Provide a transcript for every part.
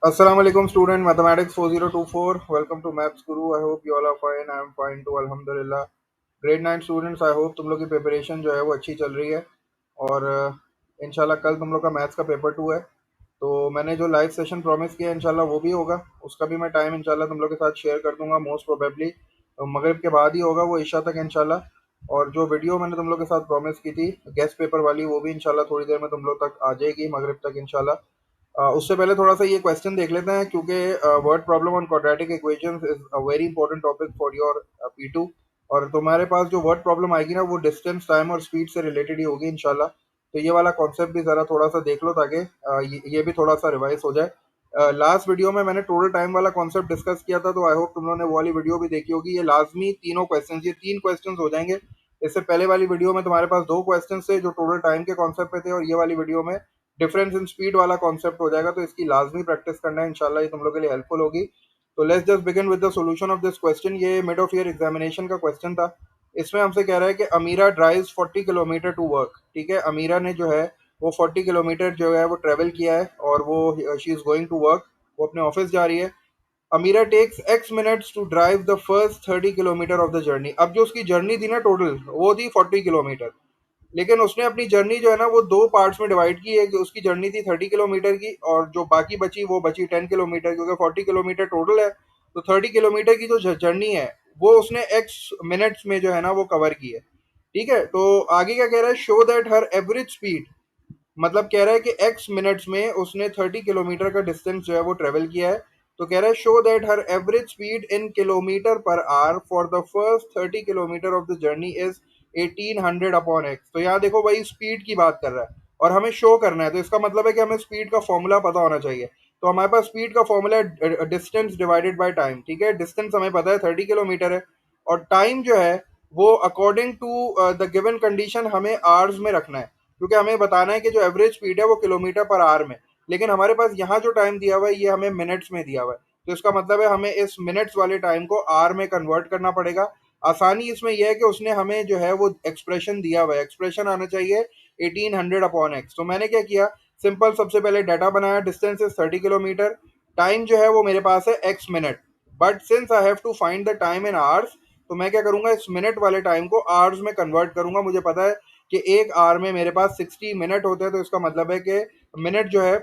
Assalamu alaikum student mathematics 4024. Welcome to Maths Guru. I hope you all are fine. I am fine too. Alhamdulillah. Grade 9 students, I hope तुम लोग की preparation जो है वो अच्छी चल रही है और इंशाल्लाह कल तुम लोग का मैथ्स का पेपर 2 है। तो मैंने जो लाइव सेशन प्रॉमिस किया है इंशाल्लाह वो भी होगा। उसका भी मैं टाइम इंशाल्लाह तुम लोग के साथ शेयर कर दूंगा। मोस्ट प्रोबेबली मगरिब के बाद ही होगा वो, ईशा तक इंशाल्लाह। और जो वीडियो मैंने तुम लोग के साथ प्रॉमिस की थी गेस्ट पेपर वाली, वो भी इंशाल्लाह थोड़ी देर में तुम लोग तक आ जाएगी मगरिब तक इंशाल्लाह। उससे पहले थोड़ा सा ये क्वेश्चन देख लेते हैं, क्योंकि word problem on quadratic equations is a very important topic for your P2। और तुम्हारे पास जो वर्ड प्रॉब्लम आएगी ना वो डिस्टेंस, टाइम और स्पीड से रिलेटेड ही होगी इंशाल्लाह। तो ये वाला कॉन्सेप्ट भी ज़रा थोड़ा सा देख लो ताकि ये भी थोड़ा सा रिवाइज हो जाए। लास्ट वीडियो में मैंने टोटल टाइम वाला कॉन्सेप्ट डिस्कस किया था, तो आई होप तुम लोगों ने वो वाली वीडियो भी देखी होगी। ये लाजमी तीनों क्वेश्चन, ये 3 क्वेश्चन हो जाएंगे। इससे पहले वाली वीडियो में तुम्हारे पास 2 क्वेश्चन थे जो टोटल टाइम के कॉन्सेप्ट पे थे, और ये वाली वीडियो में डिफरेंस इन स्पीड वाला कॉन्सेप्ट हो जाएगा। तो इसकी लाजमी प्रैक्टिस करना है इंशाल्लाह, ये तुम लोग के लिए हेल्पफुल होगी। तो let's just begin with the solution of this question. ये मिड ऑफ ईयर एग्जामिनेशन का क्वेश्चन था। इसमें हमसे कह रहा है कि अमीरा ड्राइव्स 40 किलोमीटर टू वर्क। ठीक है, अमीरा ने जो है वो 40 किलोमीटर जो है वो ट्रेवल किया है और वो she is going to work, वो अपने ऑफिस जा रही है। Amira takes x minutes to drive the first 30 kilometre of the journey. अब जो उसकी जर्नी थी ना टोटल, वो थी 40 किलोमीटर। लेकिन उसने अपनी जर्नी जो है ना वो 2 पार्ट्स में डिवाइड की है। कि उसकी जर्नी थी 30 किलोमीटर की, और जो बाकी बची वो बची 10 किलोमीटर, क्योंकि 40 किलोमीटर टोटल है। तो 30 किलोमीटर की जो जर्नी है वो उसने एक्स मिनट्स में जो है ना वो कवर की है। ठीक है, तो आगे क्या कह रहा है, show that her average speed, मतलब कह रहा है कि एक्स मिनट्स में उसने 30 किलोमीटर का डिस्टेंस जो है वो ट्रेवल किया है। तो कह रहा है show that her average speed in kilometre per hour for the first 30 kilometre of the journey is 1800 upon x. तो यहाँ देखो भाई, स्पीड की बात कर रहा है और हमें शो करना है, तो इसका मतलब है कि हमें स्पीड का फॉर्मूला पता होना चाहिए। तो हमारे पास स्पीड का फॉर्मूला है डिस्टेंस डिवाइडेड बाय टाइम। ठीक है, डिस्टेंस हमें पता है 30 किलोमीटर है, और टाइम जो है वो according to the given condition हमें आवर्स में रखना है, क्योंकि हमें बताना है कि जो एवरेज स्पीड है वो किलोमीटर पर आवर में। लेकिन हमारे पास यहाँ जो टाइम दिया हुआ है ये हमें मिनट्स में दिया हुआ है। तो इसका मतलब है हमें इस मिनट्स वाले टाइम को आवर में कन्वर्ट करना पड़ेगा। आसानी इसमें यह है कि उसने हमें जो है वो एक्सप्रेशन दिया हुआ है, एक्सप्रेशन आना चाहिए 1800 अपॉन एक्स। तो मैंने क्या किया, सिंपल, सबसे पहले डाटा बनाया, डिस्टेंस इज 30 किलोमीटर, टाइम जो है वो मेरे पास है X minute, but since I have to find the time in hours, तो मैं क्या करूंगा, इस मिनट वाले टाइम को आवर्स में कन्वर्ट करूंगा। मुझे पता है कि एक आवर में मेरे पास 60 मिनट होते हैं, तो इसका मतलब है कि मिनट जो है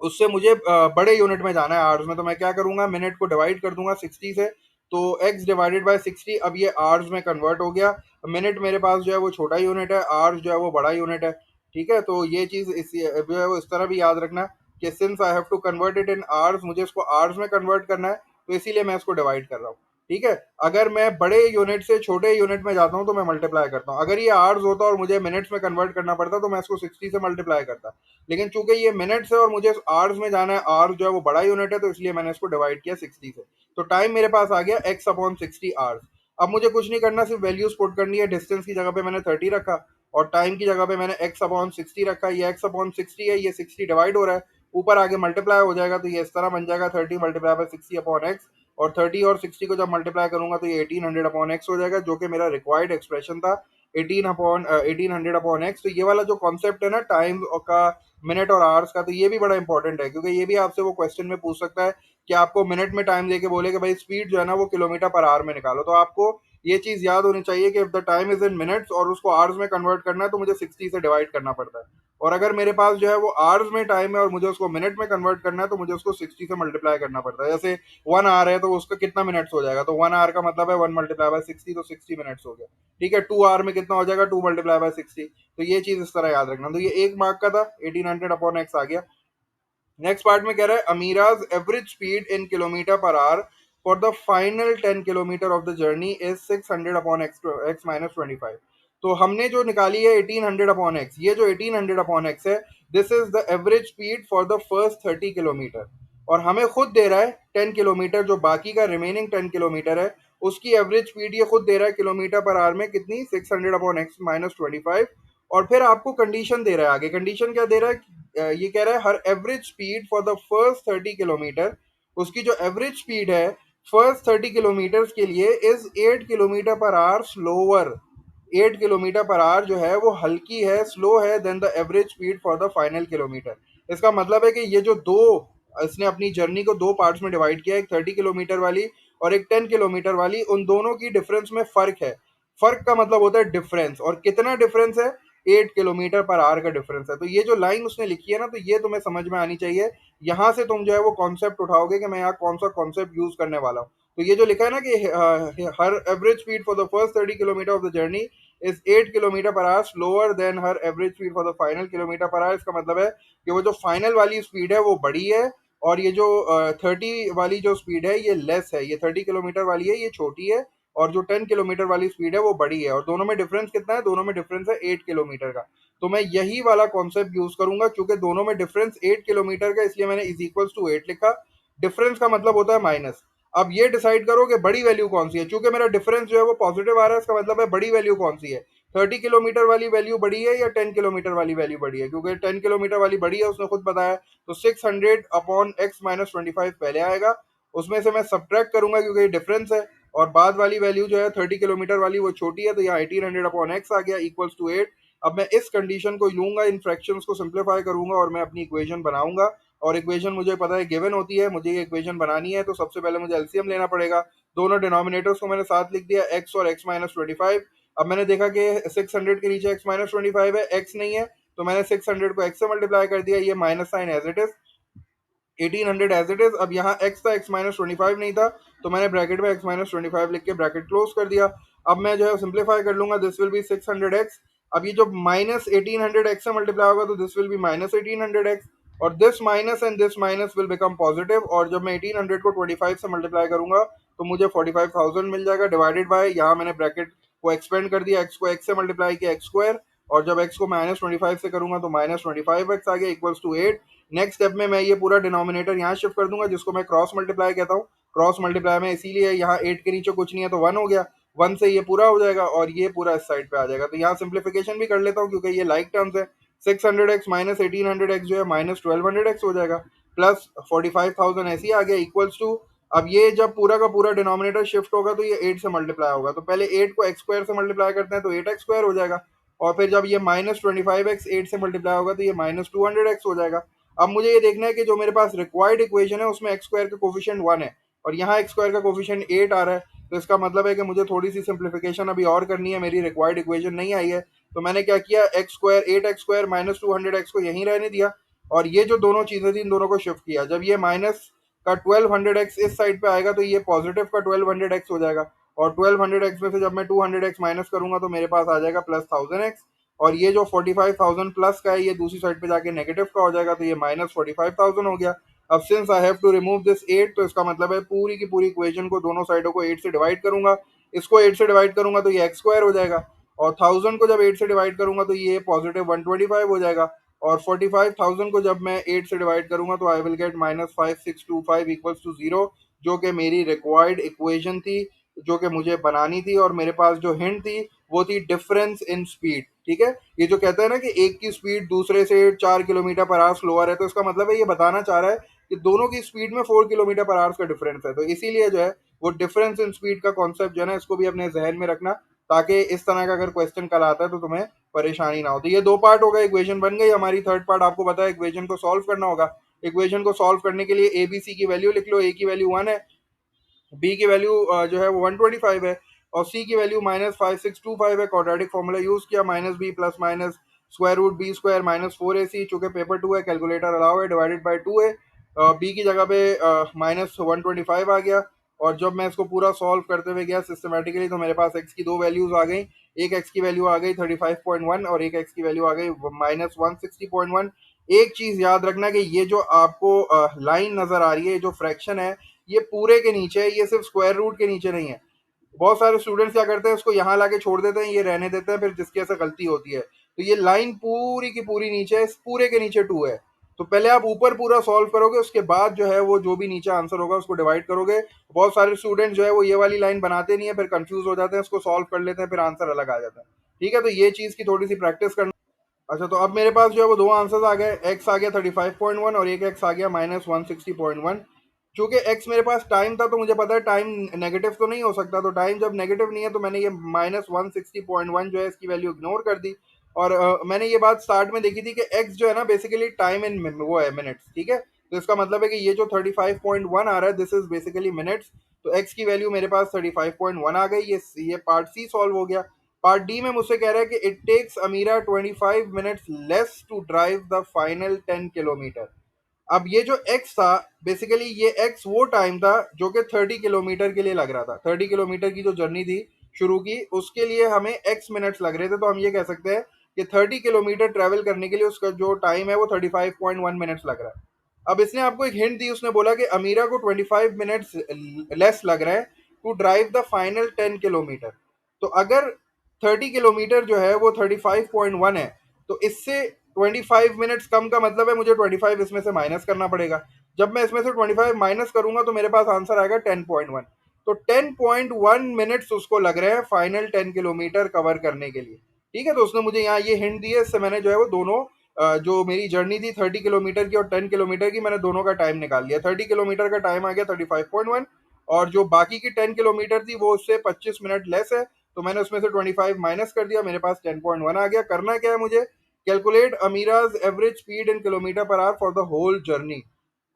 उससे मुझे बड़े यूनिट में जाना है आवर्स में। तो मैं क्या करूंगा, मिनट को डिवाइड कर दूंगा 60 से। तो x डिवाइडेड बाय 60, अब ये आवर्स में कन्वर्ट हो गया। मिनट मेरे पास जो है वो छोटा यूनिट है, आवर्स जो है वो बड़ा यूनिट है। ठीक है, तो ये चीज़ इस जो है वो इस तरह भी याद रखना कि since I have to convert it in hours, मुझे इसको आवर्स में कन्वर्ट करना है, तो इसीलिए मैं इसको डिवाइड कर रहा हूँ। ठीक है, अगर मैं बड़े यूनिट से छोटे यूनिट में जाता हूँ तो मैं मल्टीप्लाई करता हूँ। अगर ये आवर्स होता और मुझे मिनट्स में कन्वर्ट करना पड़ता तो मैं इसको 60 से मल्टीप्लाई करता। लेकिन चूंकि ये मिनट्स है और मुझे आवर्स में जाना है, आवर्स जो है वो बड़ा यूनिट है, तो इसलिए मैंने इसको डिवाइड किया 60 से। तो टाइम मेरे पास आ गया एक्स अपॉन 60 आवर्स। अब मुझे कुछ नहीं करना, सिर्फ वैल्यूज पुट करनी है। डिस्टेंस की जगह पे मैंने 30 रखा और टाइम की जगह पे मैंने एक्स अपॉन 60 रखा। ये एक्स अपॉन 60 है, ये 60 डिवाइड हो रहा है, ऊपर आगे मल्टीप्लाई हो जाएगा, तो ये इस तरह बन जाएगा 30 मल्टीप्लाई बाय 60 अपॉन एक्स। और 30 और 60 को जब मल्टीप्लाई करूंगा तो ये 1800 अपॉन एक्स हो जाएगा, जो कि मेरा रिक्वायर्ड एक्सप्रेशन था, 1800 अपॉन एक्स। तो ये वाला जो कॉन्सेप्ट है ना टाइम का, मिनट और आवर्स का, तो ये भी बड़ा इंपॉर्टेंट है, क्योंकि ये भी आपसे वो क्वेश्चन में पूछ सकता है कि आपको मिनट में टाइम देके बोले कि भाई स्पीड जो है ना वो किलोमीटर पर आवर में निकालो। तो आपको ये चीज याद होनी चाहिए कि if the time is in minutes और उसको आवर्स में कन्वर्ट करना है तो मुझे 60 से डिवाइड करना पड़ता है। और अगर मेरे पास जो है वो आवर्स में टाइम है और मुझे उसको मिनट में कन्वर्ट करना है तो मुझे उसको 60 से मल्टीप्लाई करना पड़ता है। जैसे 1 आवर है तो उसका कितना मिनट्स हो जाएगा, तो 1 आवर का मतलब है 1 मल्टीप्लाई बाय 60, तो 60 मिनट्स हो गया। ठीक है, 2 आवर में कितना हो जाएगा, 2 मल्टीप्लाई बाय 60। तो ये चीज इस तरह याद रखना। तो ये 1 मार्क का था, 1800 अपॉन एक्स आ गया। नेक्स्ट पार्ट में कह रहा है Amira's average speed in kilometre per hour for the final 10 kilometre of the journey is 600 upon x x minus 25। तो हमने जो निकाली है 1800 अपॉन एक्स, ये जो 1800 अपॉन एक्स है, this is the average speed for the first 30 kilometre. और हमें खुद दे रहा है 10 किलोमीटर, जो बाकी का रिमेनिंग 10 किलोमीटर है उसकी एवरेज स्पीड ये खुद दे रहा है किलोमीटर पर आवर में कितनी, 600 अपॉन एक्स माइनस 25। और फिर आपको कंडीशन दे रहा है, आगे कंडीशन क्या दे रहा है, ये कह रहा है her average speed for the first 30 kilometre, उसकी जो एवरेज स्पीड है फर्स्ट 30 किलोमीटर के लिए is 8 kilometre per hour slower. 8 kilometre per hour जो है वो हल्की है, स्लो है than the average speed for the final kilometre. इसका मतलब है कि ये जो दो इसने अपनी जर्नी को दो पार्ट्स में डिवाइड किया, एक 30 किलोमीटर वाली और एक 10 किलोमीटर वाली। उन दोनों की डिफरेंस में फर्क है। फर्क का मतलब होता है डिफरेंस, और कितना डिफरेंस है? 8 किलोमीटर पर आवर का डिफरेंस है। तो ये जो लाइन उसने लिखी है ना, तो ये तुम्हें समझ में आनी चाहिए। यहाँ से तुम जो है वो कॉन्सेप्ट उठाओगे कि मैं यहाँ कौन सा कॉन्सेप्ट यूज करने वाला हूँ। तो ये जो लिखा है ना कि her average speed for the first 30 kilometre of the journey is 8 kilometre per hour slower than her average speed for the final kilometre per hour. इसका मतलब है कि वो जो फाइनल वाली स्पीड है वो बड़ी है, और ये जो 30 वाली जो स्पीड है ये लेस है। ये 30 किलोमीटर वाली है, ये छोटी है, और जो 10 किलोमीटर वाली स्पीड है वो बड़ी है, और दोनों में डिफरेंस कितना है? दोनों में डिफरेंस है 8 किलोमीटर का। तो मैं यही वाला कॉन्सेप्ट यूज करूंगा, क्योंकि दोनों में डिफरेंस 8 किलोमीटर का, इसलिए मैंने इज इक्वल्स टू 8 लिखा। डिफरेंस का मतलब होता है माइनस। अब ये डिसाइड करो कि बड़ी वैल्यू कौन सी है। चूंकि मेरा डिफरेंस जो है वो पॉजिटिव आ रहा है, इसका मतलब है बड़ी वैल्यू कौन सी है? 30 किलोमीटर वाली वैल्यू बड़ी है या 10 किलोमीटर वाली वैल्यू बड़ी है? क्योंकि 10 किलोमीटर वाली बड़ी है, उसने खुद बताया। तो 600 अपॉन x माइनस 25 पहले आएगा, उसमें से मैं सब्ट्रैक्ट करूंगा क्योंकि ये डिफरेंस है। और बाद वाली वैल्यू जो है 30 किलोमीटर वाली वो छोटी है, तो यहाँ 1800 अपॉन x आ गया इक्वल्स टू 8। अब मैं इस कंडीशन को लूंगा, इन फ्रैक्शंस को सिंप्लीफाई करूंगा और मैं अपनी इक्वेशन बनाऊंगा। और इक्वेशन मुझे पता है गिवन होती है, मुझे ये इक्वेशन बनानी है, तो सबसे पहले मुझे एलसीएम लेना पड़ेगा। दोनों डिनोमिनेटर्स को मैंने साथ लिख दिया, x और x-25। अब मैंने देखा कि 600 के नीचे x-25 है, x नहीं है, तो मैंने 600 को x से मल्टीप्लाई कर दिया, ये minus sign as it is, 1800 as it is. अब यहाँ x था, x-25 नहीं था, तो मैंने ब्रैकेट में x-25 लिख के ब्रैकेट क्लोज कर दिया। अब मैं जो है सिंप्लीफाई कर लूंगा, दिस विल बी 600x। अब ये जो माइनस 1800x से मल्टीप्लाई होगा तो this will be minus 1800x, और this minus and this minus will become positive. और जब मैं 1800 को 25 से मल्टीप्लाई करूंगा तो मुझे 45,000 मिल जाएगा, डिवाइडेड बाय, यहाँ मैंने ब्रैकेट को एक्सपेंड कर दिया, x को x से मल्टीप्लाई किया, x स्क्वायर, और जब x को -25 से करूंगा तो -25x आ गया इक्वल्स टू 8। नेक्स्ट स्टेप में मैं ये पूरा डिनोमिनेटर यहाँ शिफ्ट कर दूंगा, जिसको मैं क्रॉस मल्टीप्लाई कहता हूँ। क्रॉस मल्टीप्लाई में इसीलिए यहाँ 8 के नीचे कुछ नहीं है तो 1 हो गया, 1 से ये पूरा हो जाएगा और ये पूरा इस साइड पे आ जाएगा। तो यहाँ सिंप्लीफिकेशन भी कर लेता हूँ क्योंकि ये लाइक टर्म्स है। 600x माइनस 1800x जो है माइनस 1200x हो जाएगा, प्लस 45,000 ऐसे ही आ गया इक्वल्स टू। अब ये जब पूरा का पूरा डिनोमिनेटर शिफ्ट होगा तो ये 8 से मल्टीप्लाई होगा, तो पहले 8 को x स्क्वायर से मल्टीप्लाई करते हैं तो 8x स्क्वायर हो जाएगा, और फिर जब ये -25x 8 से मल्टीप्लाई होगा तो ये -200x हो जाएगा। अब मुझे ये देखना है कि जो मेरे पास रिक्वायर्ड इक्वेशन है उसमें एक्स स्क्वायर का कोफिशिएंट 1 है, और यहाँ एक्स स्क्वायर का कोफिशिएंट 8 आ रहा है। तो इसका मतलब है कि मुझे थोड़ी सी सिंप्लीफिकेशन अभी और करनी है, मेरी रिक्वायर्ड इक्वेशन नहीं आई है। तो मैंने क्या किया, x square 8x square -200x को यहीं रहने दिया, और ये जो दोनों चीजें थी इन दोनों को शिफ्ट किया। जब ये माइनस का 1200x इस साइड पे आएगा तो ये पॉजिटिव का 1200x हो जाएगा, और 1200x में से जब मैं 200x माइनस करूंगा तो मेरे पास आ जाएगा प्लस 1000x। और ये जो 45,000 प्लस का है ये दूसरी साइड पे जाके नेगेटिव का हो जाएगा, तो ये -45,000 हो गया। अब since I have to remove this 8, तो इसका मतलब है पूरी की पूरी इक्वेशन को दोनों साइडों को 8 से डिवाइड करूंगा। इसको 8 से डिवाइड करूंगा तो ये एक्स स्क्वायर हो जाएगा, और 1000 को जब 8 से डिवाइड करूंगा तो ये पॉजिटिव 125 हो जाएगा, और 45,000 को जब मैं 8 से डिवाइड करूंगा तो I will get -5625 equals to 0, जो कि मेरी रिक्वायर्ड इक्वेशन थी, जो कि मुझे बनानी थी। और मेरे पास जो हिंट थी वो थी डिफरेंस इन स्पीड। ठीक है, ये जो कहता है ना कि एक की स्पीड दूसरे से 4 किलोमीटर पर आवर स्लोअर है, तो इसका मतलब है ये बताना चाह रहा है कि दोनों की स्पीड में 4 किलोमीटर पर आवर का डिफरेंस है। तो इसीलिए जो है वो डिफरेंस इन स्पीड का कॉन्सेप्ट जो है ना, इसको भी अपने जहन में रखना, ताकि इस तरह का अगर क्वेश्चन कल आता है तो तुम्हें परेशानी ना हो। तो ये दो पार्ट हो गए, इक्वेशन बन गई हमारी। थर्ड पार्ट आपको पता है इक्वेशन को सॉल्व करना होगा। इक्वेशन को सॉल्व करने के लिए ए बी सी की वैल्यू लिख लो। ए की वैल्यू 1 है, बी की वैल्यू जो है वो 125 है, और सी की वैल्यू -5625 है। क्वाड्रेटिक फॉर्मूला यूज किया, -b plus minus square root B square -4ac, चूंकि पेपर 2 है कैलकुलेटर अलाउ है, डिवाइडेड बाई 2 है। बी की जगह पे -125 आ गया, और जब मैं इसको पूरा सॉल्व करते हुए गया सिस्टमेटिकली तो मेरे पास एक्स की दो वैल्यूज आ गई। एक एक्स की वैल्यू आ गई 35.1 और एक एक्स की वैल्यू आ गई -160.1। एक चीज याद रखना कि ये जो आपको लाइन नजर आ रही है, ये जो फ्रैक्शन है, ये पूरे के नीचे है, ये सिर्फ स्क्वायर रूट के नीचे नहीं है। बहुत सारे स्टूडेंट्स क्या करते हैं, इसको यहाँ लाके छोड़ देते हैं, ये रहने देते हैं, फिर जिसकी ऐसे गलती होती है। तो ये लाइन पूरी की पूरी नीचे है, इस पूरे के नीचे 2 है। तो पहले आप ऊपर पूरा सॉल्व करोगे, उसके बाद जो है वो जो भी नीचे आंसर होगा उसको डिवाइड करोगे। बहुत सारे स्टूडेंट जो है वो ये वाली लाइन बनाते नहीं है, फिर कंफ्यूज हो जाते हैं, इसको सॉल्व कर लेते हैं, फिर आंसर अलग आ जाता है। ठीक है, तो ये चीज़ की थोड़ी सी प्रैक्टिस करना। अच्छा, तो अब मेरे पास जो है वो दो आंसर्स आ गए, एक्स आ गया 35.1 और एक एक्स आ गया -160.1। चूंकि एक्स मेरे पास टाइम था तो मुझे पता है टाइम नेगेटिव तो नहीं हो सकता, तो टाइम जब नेगेटिव नहीं है तो मैंने ये -160.1 जो है इसकी वैल्यू इग्नोर कर दी। और मैंने ये बात स्टार्ट में देखी थी कि एक्स जो है ना बेसिकली टाइम इन वो है मिनट्स। ठीक है, तो इसका मतलब है कि ये जो 35.1 आ रहा है दिस इज बेसिकली मिनट्स। तो x की वैल्यू मेरे पास 35.1 आ गई। ये पार्ट सी सॉल्व हो गया। पार्ट डी में मुझसे कह रहा है कि it takes Amira 25 minutes less to drive the final 10 kilometre. अब ये जो x था बेसिकली ये x वो टाइम था जो कि 30 किलोमीटर के लिए लग रहा था। 30 किलोमीटर की जो जर्नी थी शुरू की उसके लिए हमें x मिनट्स लग रहे थे। तो हम ये कह सकते हैं कि 30 किलोमीटर ट्रेवल करने के लिए उसका जो टाइम है वो 35.1 मिनट्स लग रहा है। अब इसने आपको एक हिंट दी, उसने बोला कि अमीरा को 25 मिनट्स लेस लग रहा है to drive the final 10 kilometre. तो अगर 30 किलोमीटर जो है वो 35.1 है तो इससे 25 मिनट्स कम का मतलब है मुझे 25 इसमें से माइनस करना पड़ेगा। जब मैं इसमें से 25 माइनस करूंगा तो मेरे पास आंसर आएगा 10.1। तो 10.1 मिनट्स उसको लग रहे हैं फाइनल 10 किलोमीटर कवर करने के लिए। ठीक है, तो उसने मुझे यहाँ ये हिंट दी है, इससे मैंने जो है वो दोनों जो मेरी जर्नी थी 30 किलोमीटर की और 10 किलोमीटर की, मैंने दोनों का टाइम निकाल लिया। 30 किलोमीटर का टाइम आ गया 35.1 और जो बाकी की 10 किलोमीटर थी वो उससे 25 मिनट लेस है। तो मैंने उसमें से 25 माइनस कर दिया, मेरे पास 10.1 आ गया। करना क्या है मुझे, calculate Amira's average speed in kilometre per hour for the whole journey.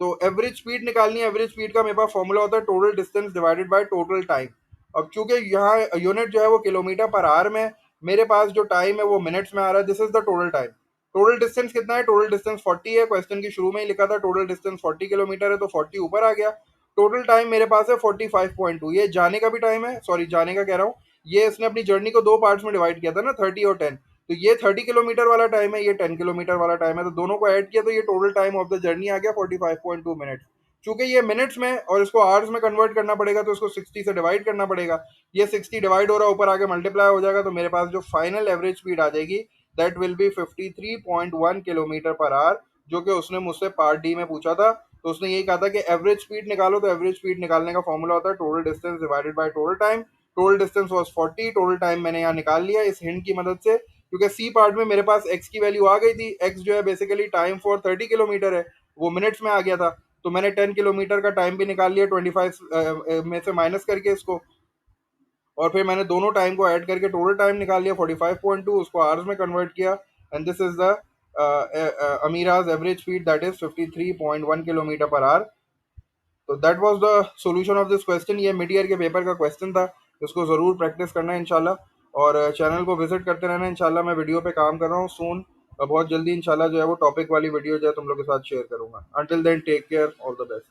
तो एवरेज स्पीड निकालनी है। एवरेज स्पीड का मेरे पास फॉर्मूला होता है total distance divided by total time. अब चूंकि यहाँ यूनिट जो है वो किलोमीटर पर आवर में, मेरे पास जो टाइम है वो मिनट्स में आ रहा है। This is the total time. Total distance कितना है, टोटल डिस्टेंस 40 है। क्वेश्चन की शुरू में ही लिखा था टोटल डिस्टेंस 40 किलोमीटर है तो 40 ऊपर आ गया। टोटल टाइम मेरे पास है 45.2। ये जाने का भी टाइम है, सॉरी जाने का कह रहा हूँ, ये इसने अपनी जर्नी को दो पार्ट्स में डिवाइड किया था ना, 30 और 10। तो ये 30 किलोमीटर वाला टाइम है, ये 10 किलोमीटर वाला टाइम है, तो दोनों को ऐड किया तो ये total time of the journey आ गया 45.2 मिनट्स। चूंकि ये मिनट्स में और इसको आवर्स में कन्वर्ट करना पड़ेगा तो इसको 60 से डिवाइड करना पड़ेगा। ये 60 डिवाइड हो रहा है, ऊपर आके मल्टीप्लाई हो जाएगा, तो मेरे पास जो फाइनल एवरेज स्पीड आ जाएगी that will be 53.1 kilometre per hour, जो कि उसने मुझसे पार्ट डी में पूछा था। तो उसने यही कहा था कि एवरेज स्पीड निकालो, तो एवरेज स्पीड निकालने का फॉर्मूला होता है total distance divided by total time. Total distance was 40, total time मैंने यहाँ निकाल लिया इस हिंट की मदद से, क्योंकि सी पार्ट में मेरे पास एक्स की वैल्यू आ गई थी। एक्स जो है बेसिकली टाइम फॉर 30 किलोमीटर है, वो मिनट्स में आ गया था। तो मैंने 10 किलोमीटर का टाइम भी निकाल लिया 25 में से माइनस करके इसको, और फिर मैंने दोनों टाइम को ऐड करके टोटल टाइम निकाल लिया 45.2, उसको आवर्स में कन्वर्ट किया and this is the Amira's average speed that is 53.1 kilometre per hour. तो that was the solution of this question. ये मिड ईयर के पेपर का क्वेश्चन था, इसको ज़रूर प्रैक्टिस करना है इंशाल्लाह। और चैनल को विजिट करते रहना इंशाल्लाह। मैं वीडियो पे काम कर रहा हूँ सून, बहुत जल्दी इंशाल्लाह जो है वो टॉपिक वाली वीडियो जो है तुम लोग के साथ शेयर करूंगा। Until then take care, all the best.